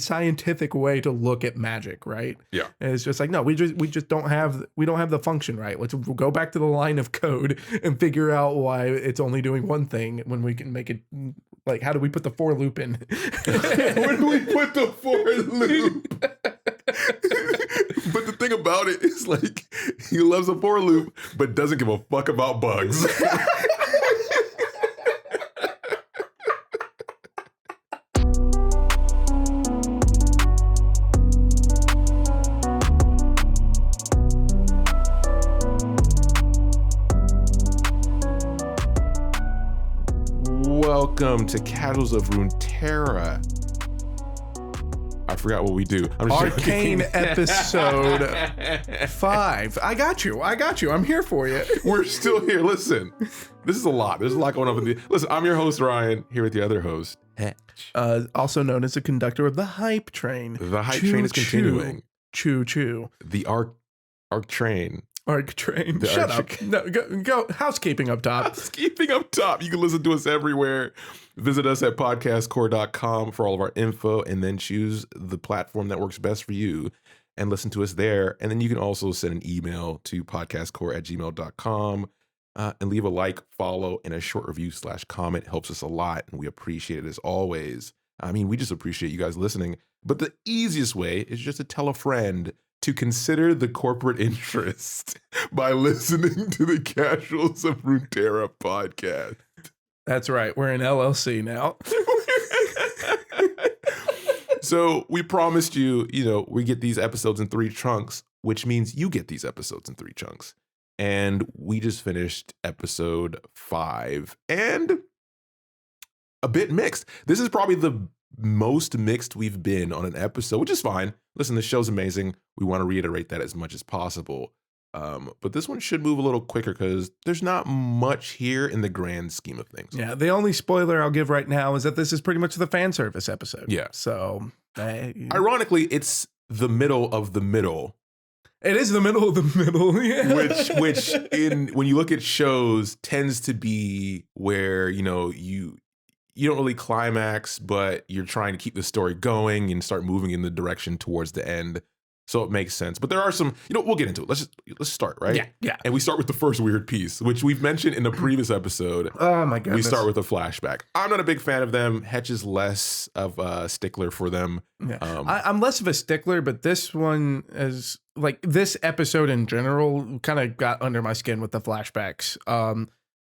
scientific way to look at magic, right? Yeah. And it's just like, no, we just don't have the function right. Let's go back to the line of code and figure out why it's only doing one thing when we can make it like, how do we put the for loop in? Where do we put the for loop? But the thing about it is, like, he loves a for loop, but doesn't give a fuck about bugs. Welcome to Casuals of Runeterra. I forgot what we do. I'm just Arcane joking. episode 5. I got you. I'm here for you. We're still here. Listen, this is a lot. There's a lot going on with you. Listen, I'm your host, Ryan, here with the other host, Hatch. Also known as the conductor of the hype train. The hype train is continuing. Choo choo. The arc train. Arc train. Shut up. No, go. Housekeeping up top. Housekeeping up top. You can listen to us everywhere. Visit us at podcastcore.com for all of our info, and then choose the platform that works best for you and listen to us there. And then you can also send an email to podcastcore@gmail.com and leave a like, follow, and a short review/comment. Helps us a lot, and we appreciate it as always. I mean, we just appreciate you guys listening. But the easiest way is just to tell a friend to consider the corporate interest by listening to the Casuals of Runeterra podcast. That's right. We're in LLC now. So we promised you, we get these episodes in 3 chunks, which means you get these episodes in 3 chunks. And we just finished episode 5 and a bit mixed. This is probably the most mixed we've been on an episode, which is fine. Listen, the show's amazing. We want to reiterate that as much as possible. But this one should move a little quicker because there's not much here in the grand scheme of things. Yeah, the only spoiler I'll give right now is that this is pretty much the fan service episode. Yeah. So, ironically, it's the middle of the middle. It is the middle of the middle, yeah. Which when you look at shows tends to be where, you don't really climax, but you're trying to keep the story going and start moving in the direction towards the end. So it makes sense. But there are some, we'll get into it. Let's start, right? Yeah. And we start with the first weird piece, which we've mentioned in a previous episode. Oh my goodness. We start with a flashback. I'm not a big fan of them. Hetch is less of a stickler for them. Yeah. I'm less of a stickler, but this one is like this episode in general kind of got under my skin with the flashbacks.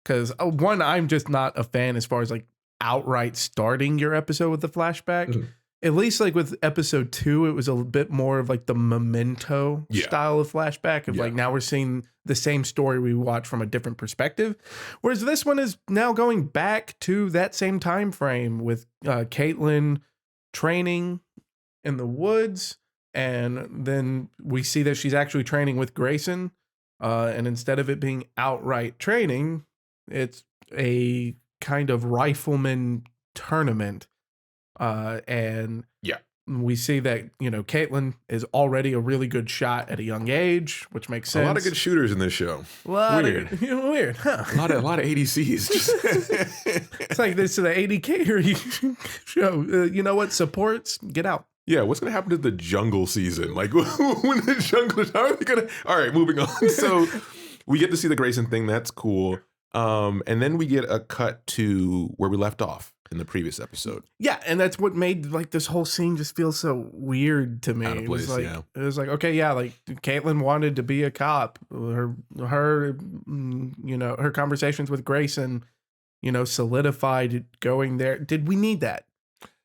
Because one, I'm just not a fan as far as like outright starting your episode with the flashback. Mm-hmm. At least like with episode 2, it was a bit more of like the Memento style of flashback of like now we're seeing the same story we watch from a different perspective. Whereas this one is now going back to that same time frame with Caitlyn training in the woods. And then we see that she's actually training with Grayson. And instead of it being outright training, it's a kind of rifleman tournament. And we see that, Caitlyn is already a really good shot at a young age, which makes sense. A lot of good shooters in this show. Weird, huh? A lot of ADCs. It's like this is the 80 carry show. You know what? Supports, get out. Yeah, what's going to happen to the jungle season? Like, when the jungle, how are they going to... All right, moving on. So we get to see the Grayson thing. That's cool. And then we get a cut to where we left off in the previous episode. Yeah, and that's what made like this whole scene just feel so weird to me. Out of place, it was like, okay, yeah, like Caitlyn wanted to be a cop. Her conversations with Grayson, solidified going there. Did we need that?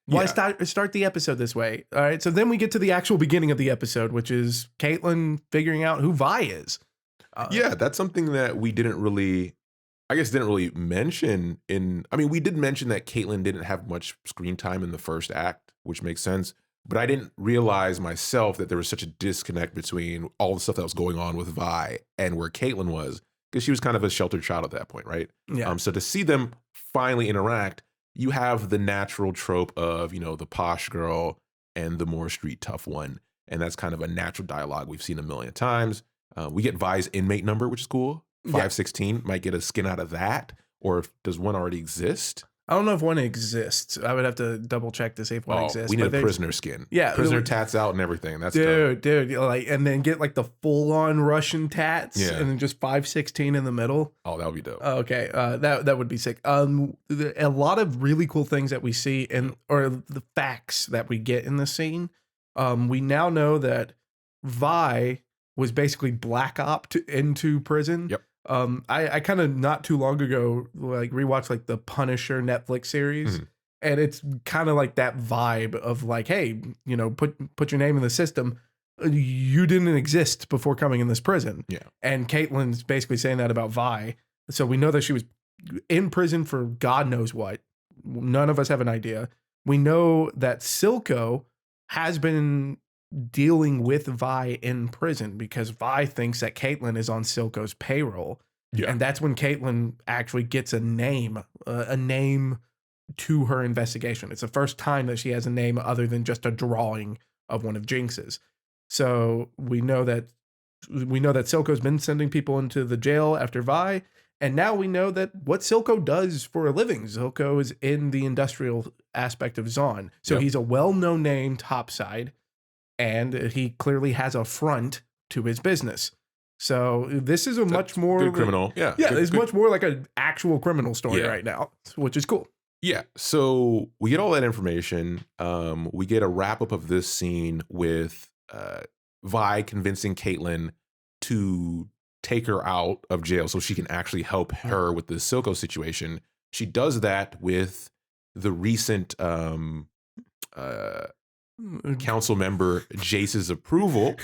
Why start the episode this way? All right, so then we get to the actual beginning of the episode, which is Caitlyn figuring out who Vi is. That's something that we didn't really mention we did mention that Caitlyn didn't have much screen time in the first act, which makes sense. But I didn't realize myself that there was such a disconnect between all the stuff that was going on with Vi and where Caitlyn was, because she was kind of a sheltered child at that point, right? Yeah. So to see them finally interact, you have the natural trope of, the posh girl and the more street tough one. And that's kind of a natural dialogue we've seen a million times. We get Vi's inmate number, which is cool. 516 might get a skin out of that, or does one already exist? I don't know if one exists. I would have to double check to see if one Oh, exists. we need but a prisoner skin. Yeah, Prisoner tats out and everything. That's dope. dude, like, and then get like the full on Russian tats, Yeah. and then just 516 in the middle. Oh, that would be dope. Okay, that would be sick. A lot of really cool things that we see or the facts that we get in the scene. We now know that Vi was basically black opt into prison. Yep. I kind of not too long ago like rewatched like the Punisher Netflix series, and it's kind of like that vibe of like, hey, you know, put your name in the system. You didn't exist before coming in this prison. Yeah. And Caitlyn's basically saying that about Vi. So we know that she was in prison for God knows what. None of us have an idea. We know that Silco has been dealing with Vi in prison because Vi thinks that Caitlyn is on Silco's payroll. Yeah. And that's when Caitlyn actually gets a name to her investigation. It's the first time that she has a name other than just a drawing of one of Jinx's. So we know that Silco's been sending people into the jail after Vi, and now we know that what Silco does for a living. Silco is in the industrial aspect of Zaun. So he's a well-known name topside, and he clearly has a front to his business. So this is much more good criminal. Yeah. It's much more like an actual criminal story right now, which is cool. Yeah. So we get all that information. We get a wrap up of this scene with Vi convincing Caitlyn to take her out of jail so she can actually help her with the Silco situation. She does that with the recent council member Jace's approval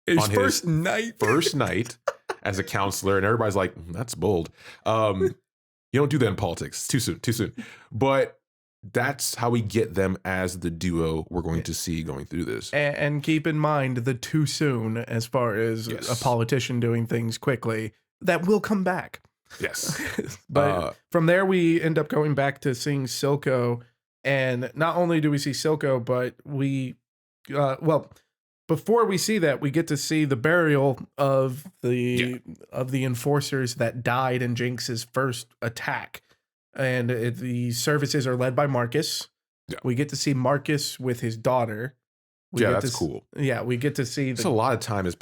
on his first night as a counselor, and everybody's like, that's bold. You don't do that in politics. It's too soon. But that's how we get them as the duo we're going to see going through this. And keep in mind the too soon as far as a politician doing things quickly. That will come back. Yes. But from there, we end up going back to seeing Silco. And not only do we see Silco, but we, before we see that, we get to see the burial of the enforcers that died in Jinx's first attack. And the services are led by Marcus. Yeah. We get to see Marcus with his daughter. That's cool. Yeah, we get to see. It's a lot of time is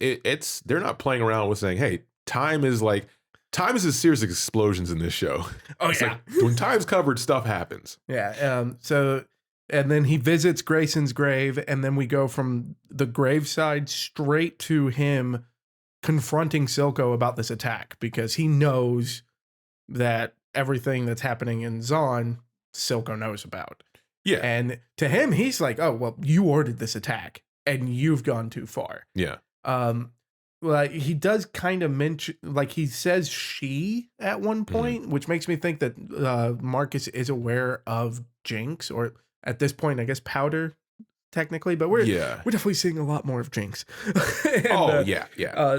it's they're not playing around with saying, "Hey, time is a series of explosions in this show." Oh it's yeah, like, when time's covered, stuff happens. Yeah. So, and then he visits Grayson's grave, and then we go from the graveside straight to him confronting Silco about this attack because he knows that everything that's happening in Zaun, Silco knows about. Yeah. And to him, he's like, oh, well, you ordered this attack and you've gone too far. Yeah. Well, he does kind of mention, like he says she at one point, which makes me think that Marcus is aware of Jinx, or at this point, I guess Powder, technically, but we're definitely seeing a lot more of Jinx.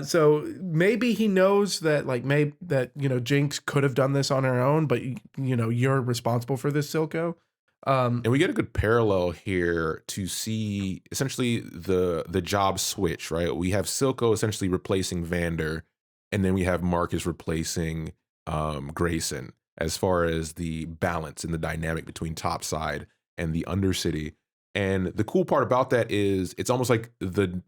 So maybe he knows that, like, Jinx could have done this on her own, but you're responsible for this, Silco. And we get a good parallel here to see essentially the job switch, right? We have Silco essentially replacing Vander, and then we have Marcus replacing Grayson as far as the balance and the dynamic between Topside and the Undercity. And the cool part about that is it's almost like the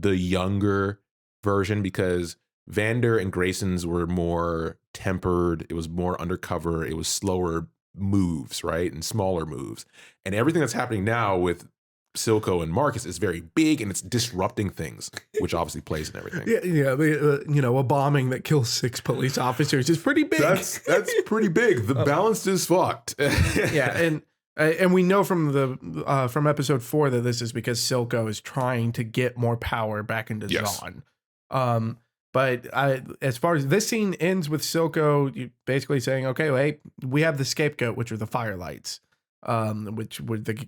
younger version, because Vander and Grayson's were more tempered. It was more undercover. It was slower moves, right? And smaller moves. And everything that's happening now with Silco and Marcus is very big, and it's disrupting things, which obviously plays in everything. A bombing that kills 6 police officers is pretty big. That's pretty big. The balance is fucked. And we know from episode 4 that this is because Silco is trying to get more power back into Zaun. But as far as this scene ends with Silco basically saying, okay, well, hey, we have the scapegoat, which are the Firelights, which were the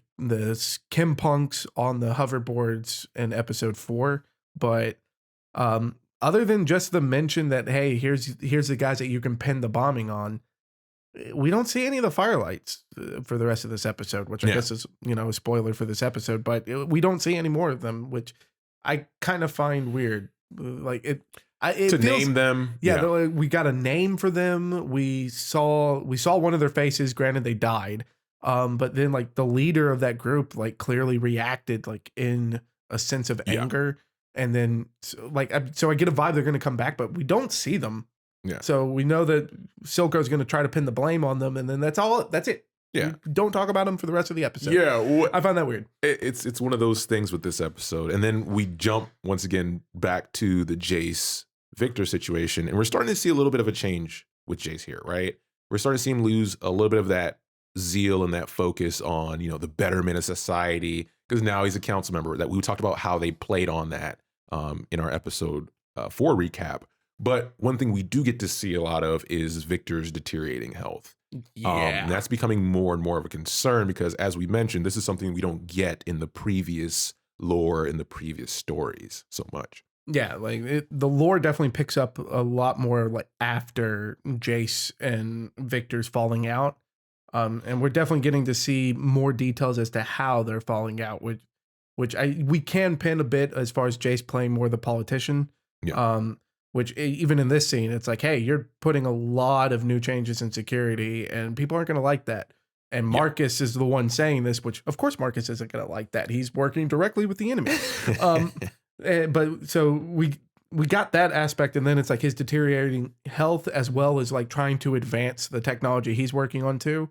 Kim Punks on the hoverboards in episode 4. But other than just the mention that, hey, here's the guys that you can pin the bombing on, we don't see any of the Firelights for the rest of this episode, which I guess is, a spoiler for this episode, but we don't see any more of them, which I kind of find weird. Like it. It to feels, name them. Yeah, we got a name for them. We saw one of their faces. Granted, they died. But then like the leader of that group like clearly reacted like in a sense of Yeah. anger, and then so I get a vibe they're going to come back, but we don't see them. Yeah. So we know that Silco's going to try to pin the blame on them, and then that's all. That's it. Yeah. We don't talk about them for the rest of the episode. Yeah. I find that weird. It's one of those things with this episode. And then we jump once again back to the Jace Victor situation. And we're starting to see a little bit of a change with Jace here, right? We're starting to see him lose a little bit of that zeal and that focus on, the betterment of society. Because now he's a council member. That we talked about how they played on that in our episode 4 recap. But one thing we do get to see a lot of is Victor's deteriorating health. Yeah. And that's becoming more and more of a concern because, as we mentioned, this is something we don't get in the previous lore, in the previous stories so much. Yeah, like the lore definitely picks up a lot more like after Jace and Victor's falling out. And we're definitely getting to see more details as to how they're falling out, which we can pin a bit as far as Jace playing more the politician. Yeah. Which even in this scene, it's like, hey, you're putting a lot of new changes in security and people aren't going to like that. And Marcus is the one saying this, which of course Marcus isn't going to like that. He's working directly with the enemy. But so we got that aspect. And then it's like his deteriorating health as well as like trying to advance the technology he's working on too.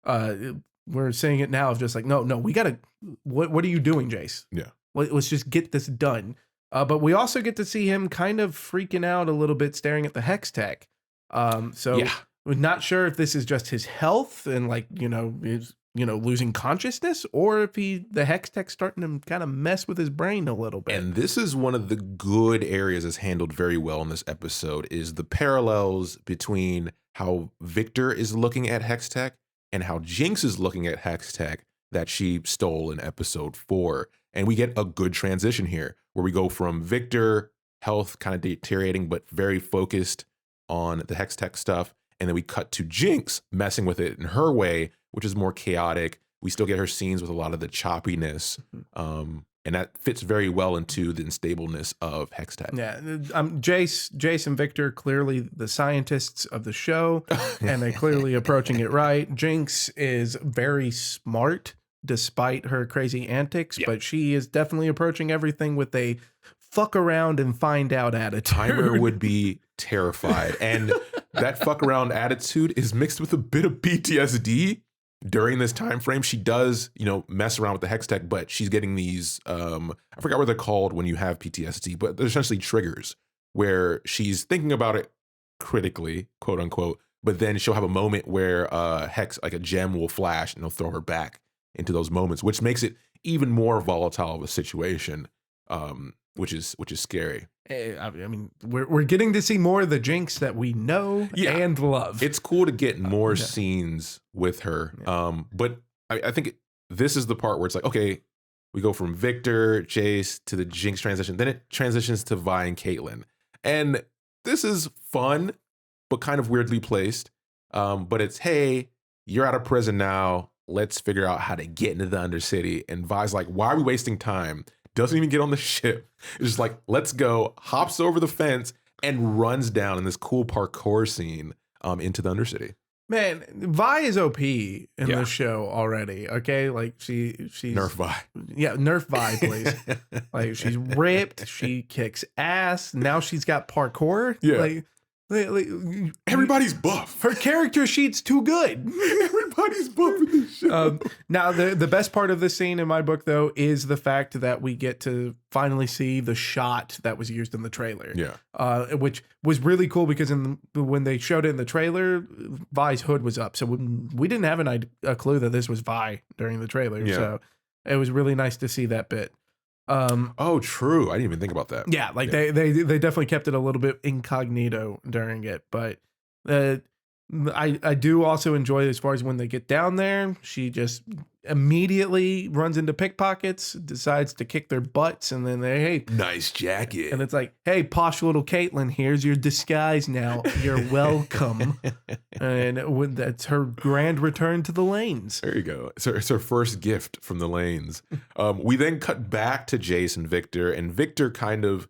We're seeing it now of just like, no, we got to, what are you doing, Jace? Yeah. Let's just get this done. But we also get to see him kind of freaking out a little bit, staring at the hex tech. We're not sure if this is just his health and like, is losing consciousness, or if the hex tech's starting to kind of mess with his brain a little bit. And this is one of the good areas that's handled very well in this episode is the parallels between how Victor is looking at hex tech and how Jinx is looking at hex tech that she stole in episode 4. And we get a good transition here where we go from Victor, health kind of deteriorating, but very focused on the hex tech stuff. And then we cut to Jinx messing with it in her way, which is more chaotic. We still get her scenes with a lot of the choppiness. And that fits very well into the instableness of hex tech. Yeah. Jace and Victor, clearly the scientists of the show, and they're clearly approaching it right. Jinx is very smart despite her crazy antics, but she is definitely approaching everything with a fuck around and find out attitude. Timer would be terrified. And that fuck around attitude is mixed with a bit of PTSD during this time frame. She does, mess around with the hex tech, but she's getting these, I forgot what they're called when you have PTSD, but they're essentially triggers where she's thinking about it critically, quote unquote, but then she'll have a moment where hex, like a gem will flash and it'll throw her back into those moments, which makes it even more volatile of a situation, which is scary. I mean, we're getting to see more of the Jinx that we know and love. It's cool to get more scenes with her. But I think this is the part where it's like, okay, we go from Victor, Jace to the Jinx transition. Then it transitions to Vi and Caitlyn. And this is fun, but kind of weirdly placed. But it's, hey, you're out of prison now. Let's figure out how to get into the Undercity. And Vi's like, why are we wasting time? Doesn't even get on the ship. It's just like, let's go, hops over the fence and runs down in this cool parkour scene into the Undercity. Man, Vi is OP in this show already. Okay, like she's Nerf Vi. Yeah, Nerf Vi, please. Like she's ripped. She kicks ass. Now she's got parkour. Yeah. Like, everybody's buff. Her character sheet's too good. Everybody's buff in this show. Now, the best part of this scene in my book, though, is the fact that we get to finally see the shot that was used in the trailer. Yeah. Which was really cool because when they showed it in the trailer, Vi's hood was up. So we didn't have a clue that this was Vi during the trailer. Yeah. So it was really nice to see that bit. Oh, true. I didn't even think about that. Yeah, like they definitely kept it a little bit incognito during it, but I do also enjoy as far as when they get down there, she just immediately runs into pickpockets, decides to kick their butts, and then nice jacket. And it's like, hey, posh little Caitlyn, here's your disguise now. You're welcome. And that's her grand return to the lanes. There you go. It's her first gift from the lanes. We then cut back to Jace and Victor kind of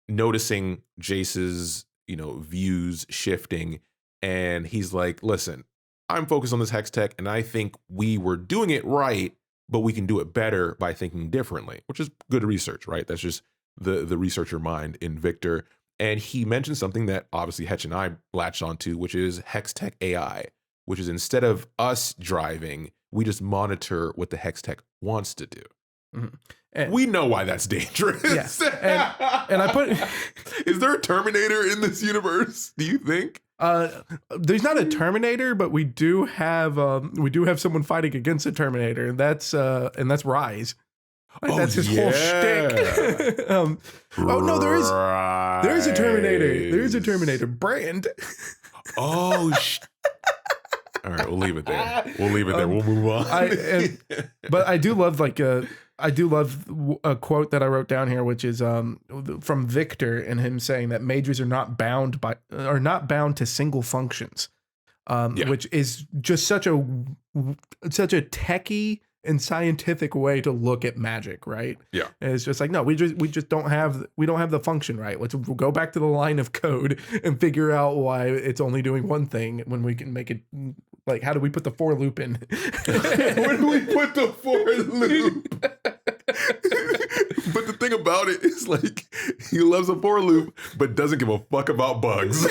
noticing Jace's, views shifting. And he's like, listen, I'm focused on this hex tech and I think we were doing it right, but we can do it better by thinking differently, which is good research, right? That's just the researcher mind in Victor. And he mentioned something that obviously Hetch and I latched onto, which is hex tech AI, which is instead of us driving, we just monitor what the hex tech wants to do. Mm-hmm. And we know why that's dangerous. Yeah. And I put, is there a Terminator in this universe? Do you think? There's not a Terminator, but we do have someone fighting against a Terminator, and that's Rise. Like, that's his whole shtick. Oh no, there is a Terminator. There is a Terminator. Brand. Oh. All right, we'll leave it there. We'll move on. But I do love a quote that I wrote down here, which is from Victor and him saying that mages are not bound to single functions, which is just such a techie and scientific way to look at magic, right? Yeah, and it's just like, no, we just don't have the function right. We'll go back to the line of code and figure out why it's only doing one thing when we can make it. Like, how do we put the for loop in? Where do we put the for loop? But the thing about it is, like, he loves a for loop, but doesn't give a fuck about bugs.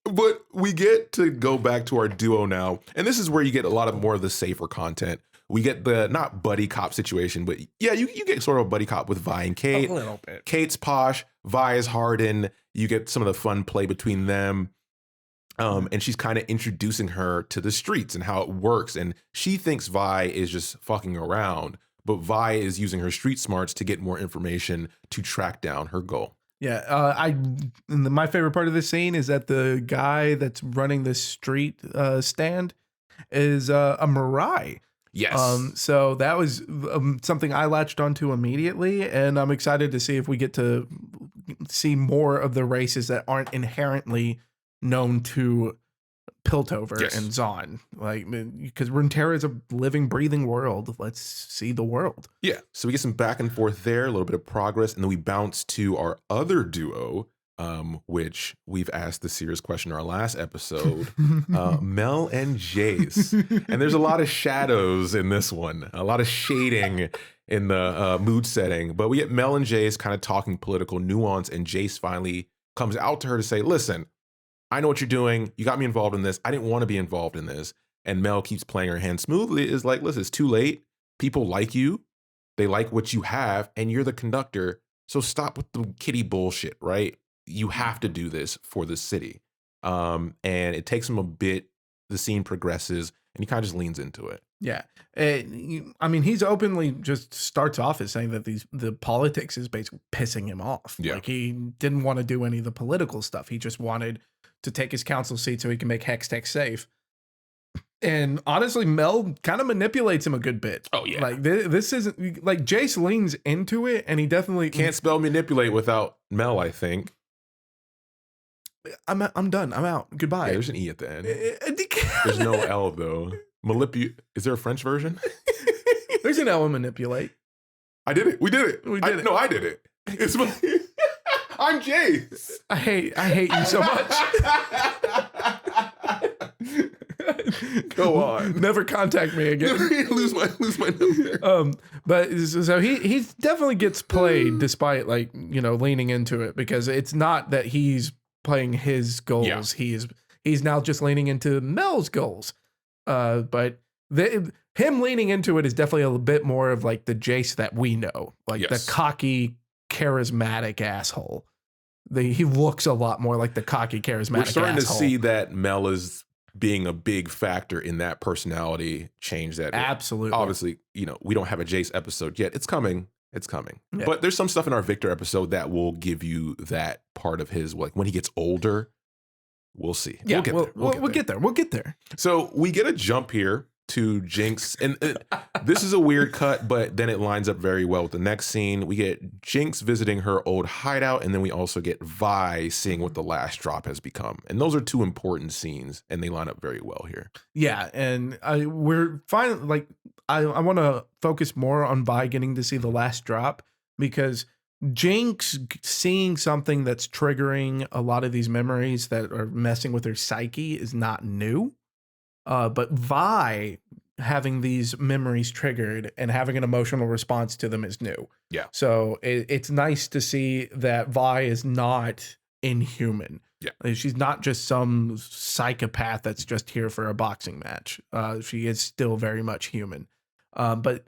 But we get to go back to our duo now, and this is where you get a lot of more of the safer content. We get the not buddy cop situation, but yeah, you get sort of a buddy cop with Vi and Kate. A little bit. Kate's posh, Vi is hardened. You get some of the fun play between them. And she's kind of introducing her to the streets and how it works. And she thinks Vi is just fucking around, but Vi is using her street smarts to get more information to track down her goal. Yeah, my favorite part of this scene is that the guy that's running the street stand is a Mirai. Yes. So that was something I latched onto immediately, and I'm excited to see if we get to see more of the races that aren't inherently known to Piltover and Zahn. Like, because Runeterra is a living, breathing world. Let's see the world. Yeah. So we get some back and forth there, a little bit of progress, and then we bounce to our other duo, which we've asked the serious question in our last episode, Mel and Jace. And there's a lot of shadows in this one, a lot of shading in the mood setting. But we get Mel and Jace kind of talking political nuance, and Jace finally comes out to her to say, listen, I know what you're doing. You got me involved in this. I didn't want to be involved in this. And Mel keeps playing her hand smoothly. Is like, listen, it's too late. People like you. They like what you have, and you're the conductor. So stop with the kiddie bullshit, right? You have to do this for the city. And it takes him a bit. The scene progresses, and he kind of just leans into it. Yeah. I mean, he's openly just starts off as saying that the politics is basically pissing him off. Yeah. Like, he didn't want to do any of the political stuff. He just wanted to take his council seat so he can make Hextech safe. And honestly, Mel kind of manipulates him a good bit. Oh, yeah. Like, this isn't like Jace leans into it, and he definitely can't spell manipulate without Mel, I think. I'm done. I'm out. Goodbye. Yeah, there's an E at the end. There's no L though. Is there a French version? There's an L in manipulate. I did it. We did it. We did it. No, I did it. It's my I'm Jace. I hate you so much. Go on. Never contact me again. lose my number. But so he definitely gets played despite, like, leaning into it, because it's not that he's playing his goals. Yeah. He's now just leaning into Mel's goals. But him leaning into it is definitely a bit more of like the Jace that we know, like the cocky, charismatic asshole. He looks a lot more like the cocky, charismatic asshole. We're starting to see that Mel is being a big factor in that personality change. That absolutely, obviously, we don't have a Jace episode yet. It's coming. It's coming. Yeah. But there's some stuff in our Victor episode that will give you that part of his, like, when he gets older. We'll see. Yeah, we'll get there. We'll get there. So we get a jump here to Jinx. And this is a weird cut, but then it lines up very well with the next scene. We get Jinx visiting her old hideout, and then we also get Vi seeing what the last drop has become. And those are two important scenes, and they line up very well here. Yeah, and we're finally like I want to focus more on Vi getting to see the last drop, because Jinx seeing something that's triggering a lot of these memories that are messing with her psyche is not new. But Vi having these memories triggered and having an emotional response to them is new. Yeah. So it's nice to see that Vi is not inhuman. Yeah. Like, she's not just some psychopath that's just here for a boxing match. She is still very much human. But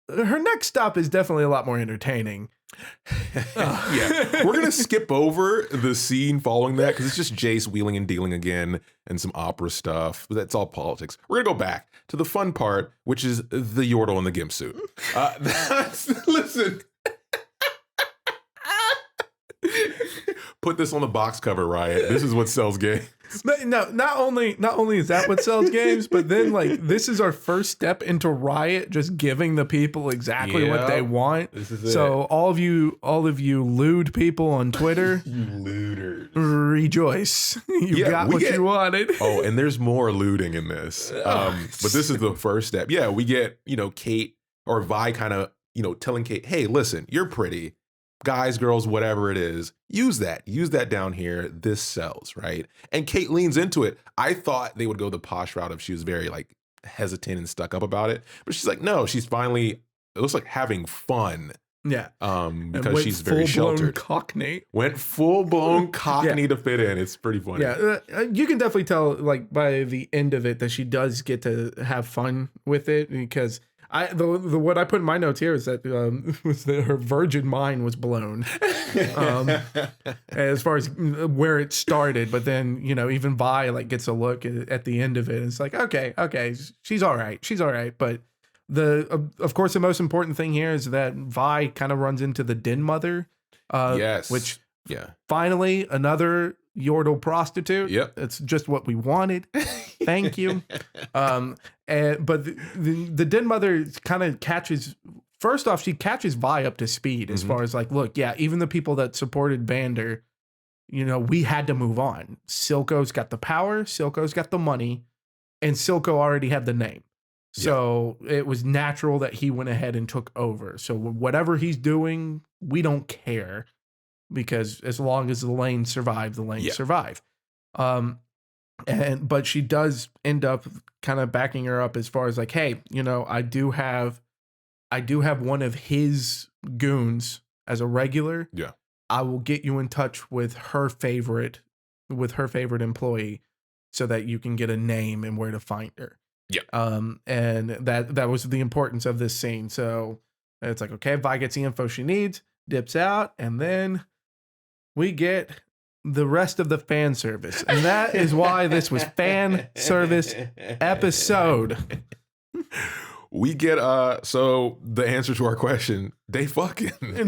her next stop is definitely a lot more entertaining. Yeah, we're gonna skip over the scene following that because it's just Jace wheeling and dealing again and some opera stuff. That's all politics. We're gonna go back to the fun part, which is the Yordle in the gimp suit. Listen. Put this on the box cover, Riot. This is what sells games. No, not only is that what sells games, but then like this is our first step into Riot just giving the people exactly what they want. This is so all of you lewd people on Twitter, you looters, rejoice. You got what you wanted. Oh, and there's more looting in this. But this is the first step. Yeah, we get, Kate or Vi kind of, telling Kate, hey, listen, you're pretty. Guys, girls, whatever it is, use that down here. This sells, right? And Kate leans into it. I thought they would go the posh route if she was very like hesitant and stuck up about it, but she's like, no, she's finally, it looks like having fun. Yeah. Because she's very sheltered. Cockney. Went full blown Cockney to fit in. It's pretty funny. Yeah, you can definitely tell like by the end of it that she does get to have fun with it, because what I put in my notes here is that was that her virgin mind was blown, as far as where it started. But then even Vi like gets a look at the end of it. And it's like okay, she's all right. But of course the most important thing here is that Vi kind of runs into the Den Mother, yes, which finally another Yordle prostitute. Yep, it's just what we wanted. Thank you. But the Den Mother kind of catches. First off, she catches Vi up to speed as far as like, look, even the people that supported Bander, we had to move on. Silco's got the power, Silco's got the money, and Silco already had the name. So it was natural that he went ahead and took over. So whatever he's doing, we don't care, because as long as the lanes survive, the lanes survive. But she does end up kind of backing her up as far as like, hey, I do have one of his goons as a regular. Yeah. I will get you in touch with her favorite employee so that you can get a name and where to find her. Yeah. And that was the importance of this scene. So it's like, okay, Vi gets the info she needs, dips out, and then we get the rest of the fan service. And that is why this was fan service episode. We get so the answer to our question, they fucking Mel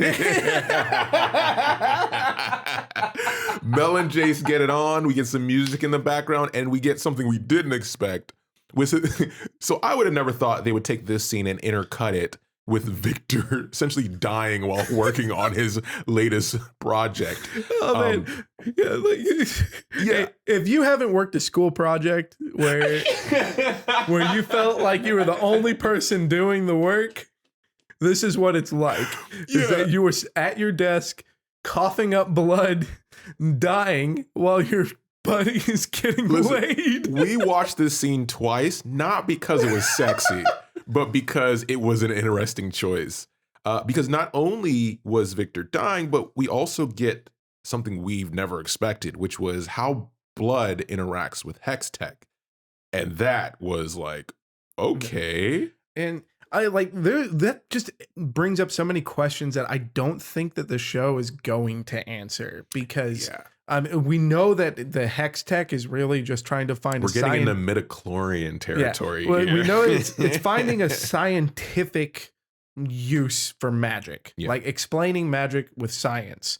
and Jace get it on. We get some music in the background, and we get something we didn't expect. So I would have never thought they would take this scene and intercut it with Victor essentially dying while working on his latest project. Oh man, if you haven't worked a school project where you felt like you were the only person doing the work, this is what it's like. Is that you were at your desk coughing up blood, dying while your buddy is getting laid. We watched this scene twice, not because it was sexy, but because it was an interesting choice. Because not only was Victor dying, but we also get something we've never expected, which was how blood interacts with Hex Tech. And that was like, okay. And I like that just brings up so many questions that I don't think that the show is going to answer, because we know that the Hex Tech is really just trying to find We're getting into midichlorian territory. Yeah. Well, we know it's finding a scientific use for magic, like explaining magic with science.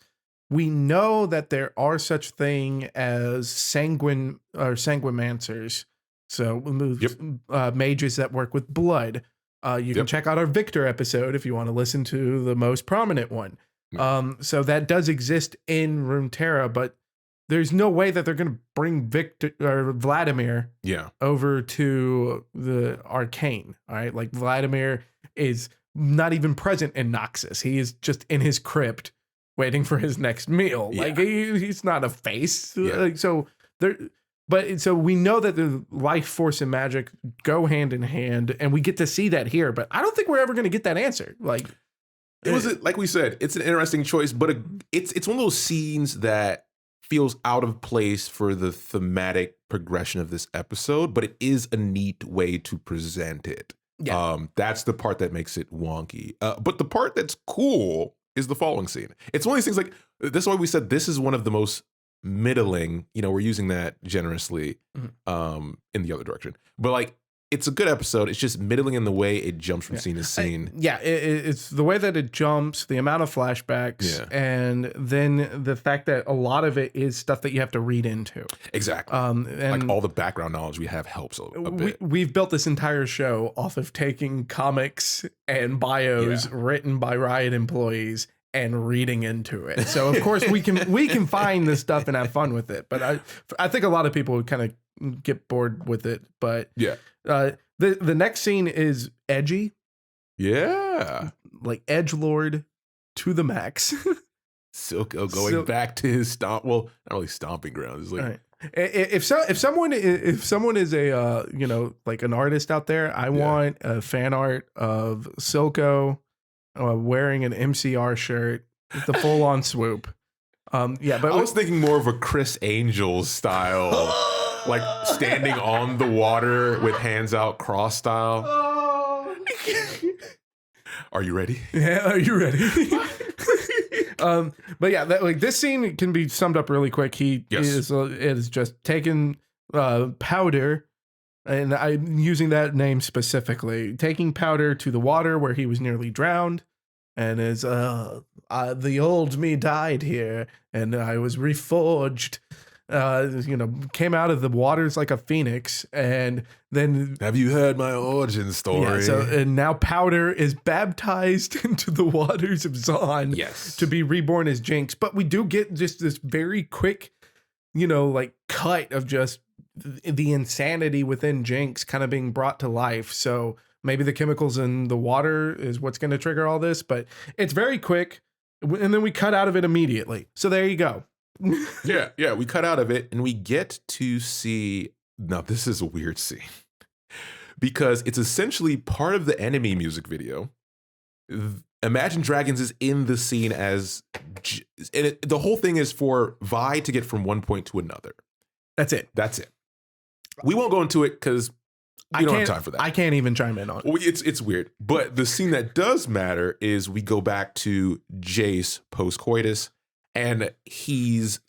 We know that there are such thing as sanguimancers So Yep. mages that work with blood. You can Yep. check out our Victor episode if you want to listen to the most prominent one. So that does exist in Runeterra, but there's no way that they're going to bring Victor or Vladimir Yeah. over to the Arcane. All right. Like Vladimir is not even present in Noxus. He is just in his crypt waiting for his next meal. Yeah. Like he's not a face. Yeah. Like, so there, but so we know that the life force and magic go hand in hand, and we get to see that here, but I don't think we're ever going to get that answer. Like it was, like we said, it's an interesting choice, but it's one of those scenes that feels out of place for the thematic progression of this episode, but it is a neat way to present it. Yeah. That's the part that makes it wonky. But the part that's cool is the following scene. It's one of these things like, this is why we said this is one of the most middling, we're using that generously in the other direction. But like, it's a good episode. It's just middling in the way it jumps from scene to scene. It's the way that it jumps, the amount of flashbacks, and then the fact that a lot of it is stuff that you have to read into. Exactly. And like all the background knowledge we have helps a bit. We've built this entire show off of taking comics and bios written by Riot employees and reading into it. So of course we can find this stuff and have fun with it. But I think a lot of people would kind of get bored with it. But the next scene is edgy. Yeah. Like edgelord to the max. Silco going back to his not really stomping grounds. It's like right. If someone is a like an artist out there, I want a fan art of Silco wearing an MCR shirt with the full on swoop. But I was thinking more of a Chris Angel style, like standing on the water with hands out cross style. Are you ready? Yeah, are you ready? But yeah, this scene can be summed up really quick. He is just taking Powder, and I'm using that name specifically, taking Powder to the water where he was nearly drowned, and is the old me died here, and I was reforged. Came out of the waters like a phoenix, and then have you heard my origin story? Yeah, and now Powder is baptized into the waters of Zon, to be reborn as Jinx. But we do get just this very quick, like cut of just the insanity within Jinx kind of being brought to life. So maybe the chemicals in the water is what's going to trigger all this, but it's very quick, and then we cut out of it immediately. So there you go. yeah, we cut out of it and we get to see. Now this is a weird scene because it's essentially part of the enemy music video. Imagine Dragons is in the scene as, and the whole thing is for Vi to get from one point to another. That's it. We won't go into it because we don't have time for that. I can't even chime in on it. Well, it's weird. But the scene that does matter is we go back to Jace post-coitus. And he's,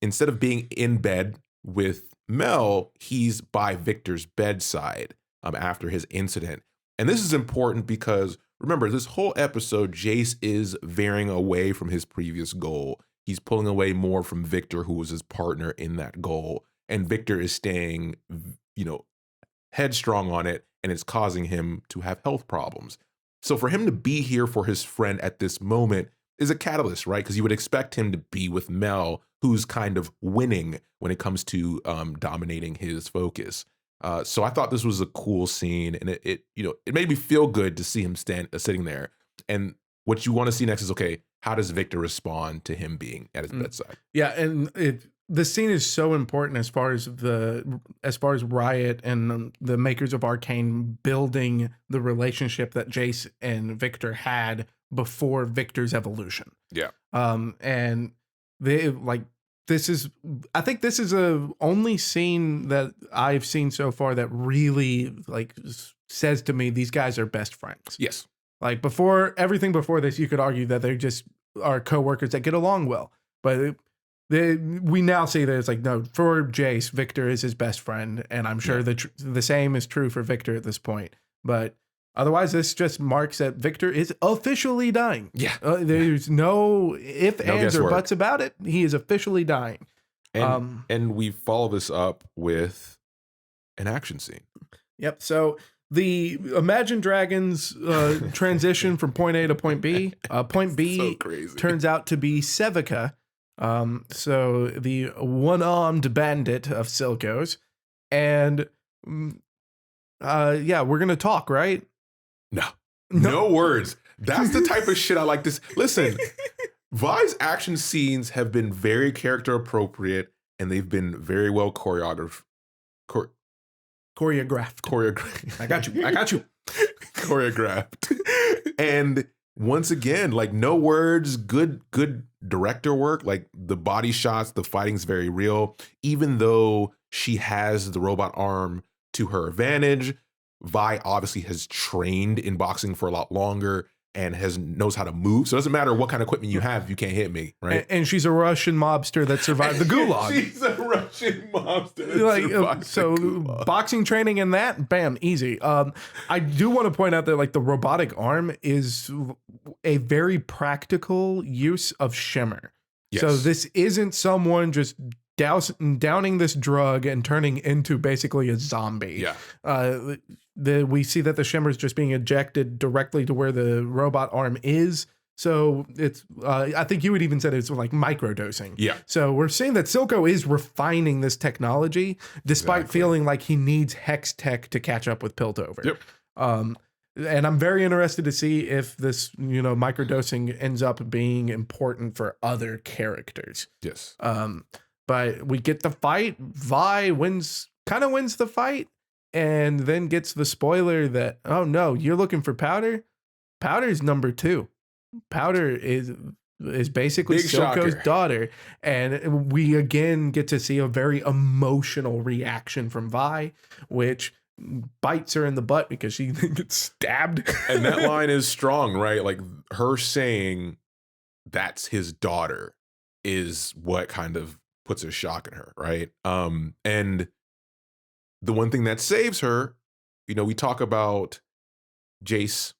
instead of being in bed with Mel, he's by Victor's bedside after his incident. And this is important because, remember, this whole episode, Jace is veering away from his previous goal. He's pulling away more from Victor, who was his partner in that goal. And Victor is staying, headstrong on it, and it's causing him to have health problems. So for him to be here for his friend at this moment is a catalyst, right? Because you would expect him to be with Mel, who's kind of winning when it comes to dominating his focus. So I thought this was a cool scene, and it made me feel good to see him sitting there. And what you want to see next is, okay, how does Victor respond to him being at his bedside? Yeah, and the scene is so important as far as Riot and the makers of Arcane building the relationship that Jace and Victor had before Victor's evolution. Yeah. And they I think this is the only scene that I've seen so far that really says to me, these guys are best friends. Yes. Like everything before this, you could argue that they just are coworkers that get along well, but we now see that it's like, no, for Jace, Victor is his best friend. And I'm sure the same is true for Victor at this point, but otherwise, this just marks that Victor is officially dying. Yeah. There's no ifs, ands, or buts about it. He is officially dying. And we follow this up with an action scene. Yep. So the Imagine Dragons transition from point A to point B. Point B So crazy. turns out to be Sevica. So the one-armed bandit of Silco's. And yeah, we're going to talk, right? No words. That's the type of shit I like this. Listen, Vi's action scenes have been very character appropriate and they've been very well choreographed. Choreographed. I got you. Choreographed. And once again, like no words, good director work. Like the body shots, the fighting's very real. Even though she has the robot arm to her advantage, Vi obviously has trained in boxing for a lot longer and knows how to move. So it doesn't matter what kind of equipment you have, you can't hit me, right? And she's a Russian mobster that survived the gulag. She's a Russian mobster that survived so the gulag. boxing training and that, bam, easy. I do want to point out that like the robotic arm is a very practical use of shimmer. Yes. So this isn't someone just downing this drug and turning into basically a zombie. Yeah. We see that the shimmer is just being ejected directly to where the robot arm is. So it's, I think you would even said it's like microdosing. Yeah. So we're seeing that Silco is refining this technology despite feeling like he needs Hex Tech to catch up with Piltover. Yep. And I'm very interested to see if this, microdosing ends up being important for other characters. Yes. But we get the fight. Vi wins the fight, and then gets the spoiler that, oh no, you're looking for Powder? Powder's number 2. Powder is basically Big Silco's shocker. daughter. And we again get to see a very emotional reaction from Vi, which bites her in the butt because she gets stabbed. And that line is strong, right? Like her saying that's his daughter is what kind of puts a shock in her, right? And the one thing that saves her, we talk about Jace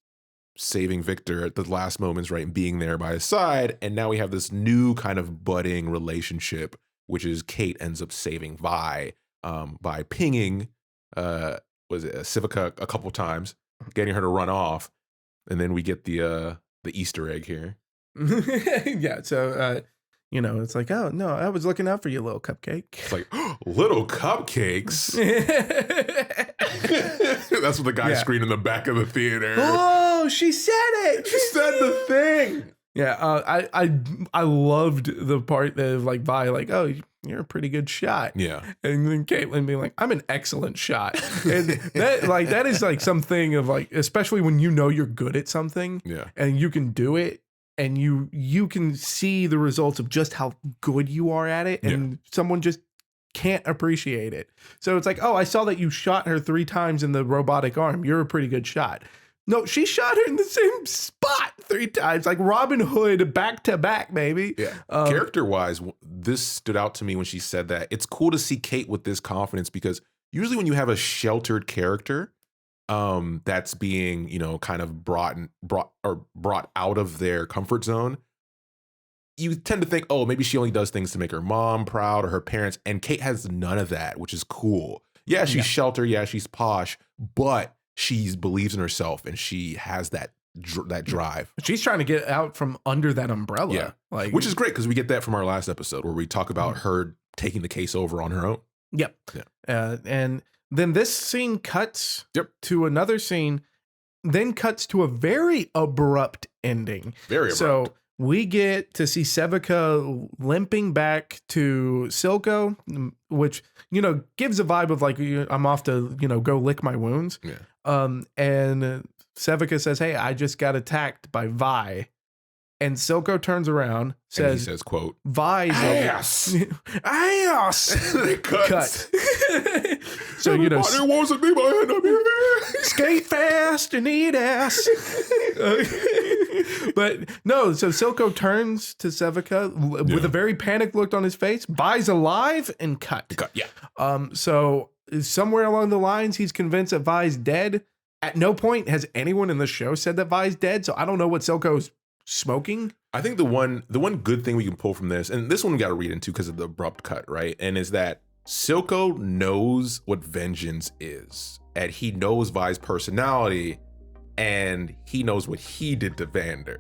saving Victor at the last moments, right? And being there by his side. And now we have this new kind of budding relationship, which is Kate ends up saving Vi by pinging Civica a couple times, getting her to run off. And then we get the Easter egg here. Yeah, so it's like, oh no, I was looking out for you, little cupcake. It's like, little cupcakes. That's what the guy screamed in the back of the theater. Oh, she said it. She said the thing. Yeah, I loved the part that like Vi, like, oh, you're a pretty good shot. Yeah. And then Caitlin being like, I'm an excellent shot. And that is like something of like, especially when you're good at something, and you can do it. And you can see the results of just how good you are at it, and someone just can't appreciate it. So it's like, oh, I saw that you shot her 3 times in the robotic arm. You're a pretty good shot. No, she shot her in the same spot 3 times, like Robin Hood back to back, baby. Yeah. Character-wise, this stood out to me when she said that. It's cool to see Kate with this confidence because usually when you have a sheltered character, that's being, kind of brought out of their comfort zone, you tend to think, oh, maybe she only does things to make her mom proud or her parents. And Kate has none of that, which is cool. Yeah, she's sheltered. Yeah, she's posh, but she believes in herself and she has that drive. She's trying to get out from under that umbrella. Yeah, which is great because we get that from our last episode where we talk about her taking the case over on her own. Yep. Yeah. And then this scene cuts to another scene, then cuts to a very abrupt ending. Very abrupt. So we get to see Sevica limping back to Silco, which, gives a vibe of like, I'm off to, go lick my wounds. Yeah. And Sevica says, hey, I just got attacked by Vi. And Silco turns around, says, and he says, quote, Vi's ass. Ass. Cut. So, Everybody wants to be my enemy. Skate fast and eat ass. But no, so Silco turns to Sevica with a very panicked look on his face. Vi's alive and cut. Yeah. So somewhere along the lines, he's convinced that Vi's dead. At no point has anyone in the show said that Vi's dead. So I don't know what Silco's smoking. I think the one good thing we can pull from this, and this one we got to read into because of the abrupt cut, right? And is that Silco knows what vengeance is, and he knows Vi's personality, and he knows what he did to Vander.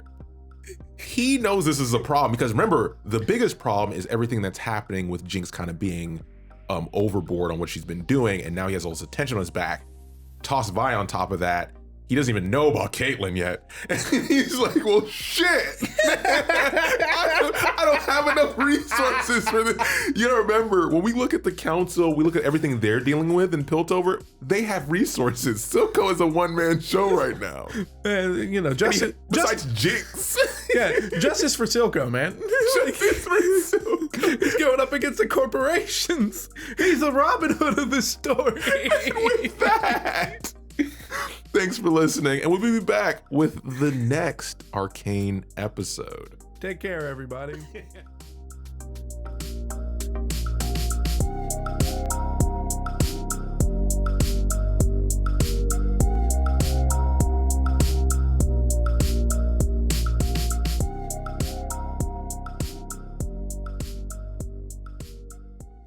He knows this is a problem because remember, the biggest problem is everything that's happening with Jinx kind of being overboard on what she's been doing, and now he has all this attention on his back. Toss Vi on top of that. He doesn't even know about Caitlyn yet. And he's like, well, shit. I don't have enough resources for this. You gotta remember, when we look at the council, we look at everything they're dealing with in Piltover, they have resources. Silco is a one-man show right now. You know, justice. Besides Jinx. Yeah, justice for Silco, man. Justice for Silco. He's going up against the corporations. He's the Robin Hood of the story. With that. Thanks for listening, and we'll be back with the next Arcane episode. Take care, everybody.